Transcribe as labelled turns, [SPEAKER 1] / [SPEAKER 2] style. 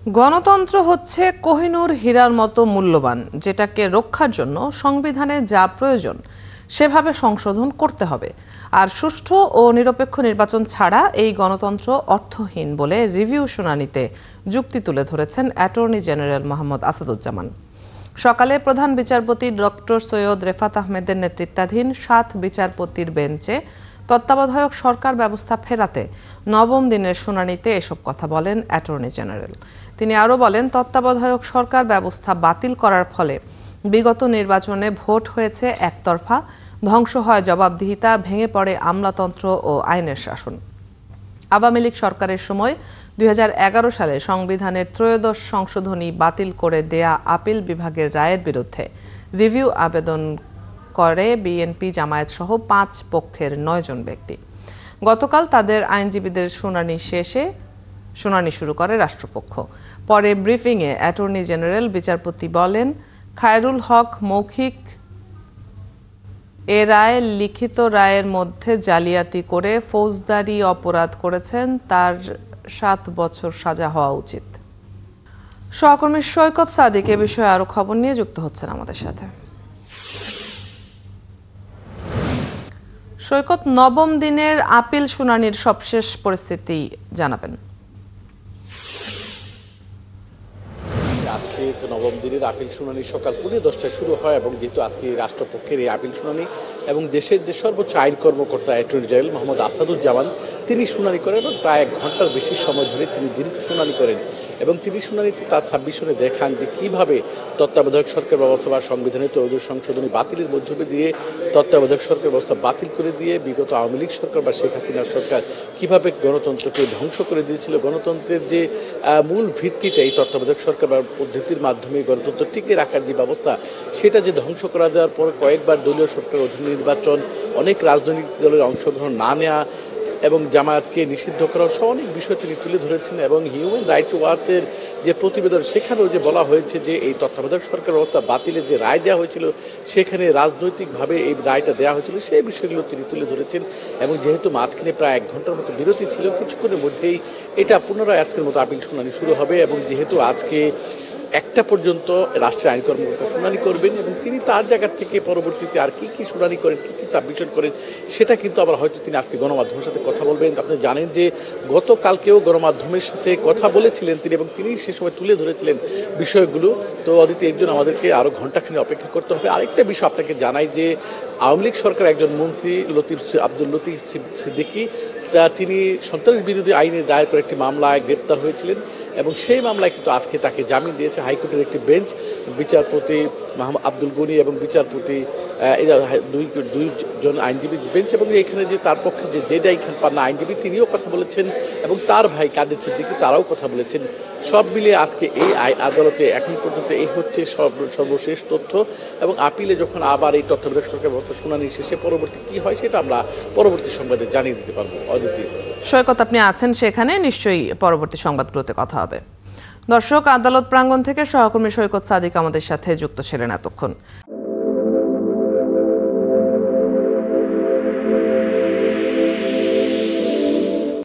[SPEAKER 1] গণতন্ত্র হচ্ছে কোহিনূর হীরার মতো মূল্যবান, যেটাকে রক্ষার জন্য সংবিধানে যা প্রয়োজন সেভাবে সংশোধন করতে হবে। আর সুষ্ঠু ও নিরপেক্ষ নির্বাচন ছাড়া এই গণতন্ত্র অর্থহীন বলে রিভিউ শুনানিতে যুক্তি তুলে ধরেছেন অ্যাটর্নি জেনারেল মোহাম্মদ আসাদুজ্জামান। সকালে প্রধান বিচারপতি ডক্টর সৈয়দ রেফাত আহমেদের নেতৃত্বাধীন ৭ বিচারপতির বেঞ্চে তত্ত্বাবধায়ক সরকার ব্যবস্থা ফেরাতে নবম দিনের শুনানিতে এসব কথা বলেন অ্যাটর্নি জেনারেল। তিনি আরও বলেন, তত্ত্বাবধায়ক সরকার ব্যবস্থা বাতিল করার ফলে বিগত নির্বাচনে ভোট হয়েছে একতরফা, ধ্বংস হয় জবাবদিহিতা, ভেঙে পড়ে আমলাতন্ত্র ও আইনের শাসন। আওয়ামী লীগ সরকারের সময় ২০১১ সালে সংবিধানের ত্রয়োদশ সংশোধনী বাতিল করে দেয়া আপিল বিভাগের রায়ের বিরুদ্ধে রিভিউ আবেদন করে বিএনপি, জামায়াত সহ ৫ পক্ষের ৯ জন ব্যক্তি। গতকাল তাদের আইনজীবীদের শুনানি শুরু করে রাষ্ট্রপক্ষ। পরে ব্রিফিংয়ে অ্যাটর্নি জেনারেল বিচারপতি বলেন, খায়রুল হক মৌখিক এ রায় লিখিত রায়ের মধ্যে জালিয়াতি করে ফৌজদারি অপরাধ করেছেন, তার ৭ বছর সাজা হওয়া উচিত। সহকর্মী সৈকত সাদিক এ বিষয়ে আরো খবর নিয়ে যুক্ত হচ্ছেন আমাদের সাথে। সৈকত, নবম দিনের আপিল শুনানির সবশেষ পরিস্থিতি জানাবেন।
[SPEAKER 2] আজকে তো নবম দিনের আপিল শুনানি সকাল 10:15টায় শুরু হয় এবং যেহেতু আজকে রাষ্ট্রপক্ষের এই আপিল শুনানি এবং দেশের যে সর্বোচ্চ আইন কর্মকর্তা অ্যাটর্নি জেনারেল মোহাম্মদ আসাদুজ্জামান তিনি শুনানি করেন এবং প্রায় 1 ঘন্টার বেশি সময় ধরে তিনি দীর্ঘ শুনানি করেন এবং তিনি শুনানিতে তার সাবমিশনে দেখান যে কীভাবে তত্ত্বাবধায়ক সরকার ব্যবস্থা বা সংবিধানের ত্রয়োদশ সংশোধনী বাতিলের মধ্য দিয়ে তত্ত্বাবধায়ক সরকার ব্যবস্থা বাতিল করে দিয়ে বিগত আওয়ামী লীগ সরকার বা শেখ হাসিনার সরকার কীভাবে গণতন্ত্রকে ধ্বংস করে দিয়েছিল। গণতন্ত্রের যে মূল ভিত্তিটা এই তত্ত্বাবধায়ক সরকার বা পদ্ধতির মাধ্যমে গণতন্ত্র টিকে রাখার যে ব্যবস্থা সেটা যে ধ্বংস করা দেওয়ার পর কয়েকবার দলীয় সরকার অধীন নির্বাচন, অনেক রাজনৈতিক দলের অংশগ্রহণ না নেওয়া এবং জামায়াতকে নিষিদ্ধ করা সহ অনেক বিষয় তিনি তুলে ধরেছেন এবং হিউম্যান রাইটস ওয়াচের যে প্রতিবেদন সেখানেও যে বলা হয়েছে যে এই তত্ত্বাবধায়ক সরকার ব্যবস্থা বাতিলের যে রায় দেওয়া হয়েছিল সেখানে রাজনৈতিকভাবে এই রায়টা দেওয়া হয়েছিল সেই বিষয়গুলো তিনি তুলে ধরেছেন এবং যেহেতু মাঝখানে প্রায় 1 ঘন্টার মতো বিরতি ছিল, কিছুক্ষণের মধ্যেই এটা পুনরায় আজকের মতো আপিল শুনানি শুরু হবে এবং যেহেতু আজকে 1টা পর্যন্ত রাষ্ট্রের আইন কর্মকর্তা শুনানি করবেন এবং তিনি তার জায়গা থেকে পরবর্তীতে আর কি শুনানি করেন, কি সাবমিশন করেন সেটা কিন্তু আবার হয়তো তিনি আজকে গণমাধ্যমের সাথে কথা বলবেন। আপনি জানেন যে গতকালকেও গণমাধ্যমের সাথে কথা বলেছিলেন তিনি এবং তিনি সে সময় তুলে ধরেছিলেন বিষয়গুলো। তো অদিতি একজন আমাদেরকে আরও ঘণ্টাখানি অপেক্ষা করতে হবে। আরেকটা বিষয় আপনাকে জানাই যে আওয়ামী লীগ সরকার একজন মন্ত্রী আব্দুল লতিফ সিদ্দিকী তিনি সন্ত্রাস বিরোধী আইনে দায়ের করে একটি মামলায় গ্রেপ্তার হয়েছিলেন এবং সেই মামলায় কিন্তু আজকে তাকে জামিন দিয়েছে হাইকোর্টের একটি বেঞ্চ, বিচারপতি মোহাম্মদ আব্দুল গনি এবং বিচারপতি দুইজন আইনজীবী বেঞ্চ এবং এখানে যে তার পক্ষে যে জেডাই খান পান্না আইনজীবী তিনিও কথা বলেছেন এবং তার ভাই কাদের সিদ্দিকী তারাও কথা বলেছেন। সব মিলিয়ে আজকে এই আদালতে এখন পর্যন্ত এই হচ্ছে সর্বশেষ তথ্য এবং আপিলে যখন আবার এই তত্ত্বাবধায়ক সরকার ব্যবস্থা শুনানি শেষে পরবর্তী কি হয় সেটা আমরা পরবর্তী সংবাদে জানিয়ে দিতে পারবো। অদিতি,
[SPEAKER 1] সৈকত, আপনি আছেন সেখানে, নিশ্চয়ই পরবর্তী সংবাদগুলোতে কথা হবে। দর্শক, আদালত প্রাঙ্গণ থেকে সহকর্মী সৈকত সাদিক আমাদের সাথে যুক্ত ছিলেন এতক্ষণ।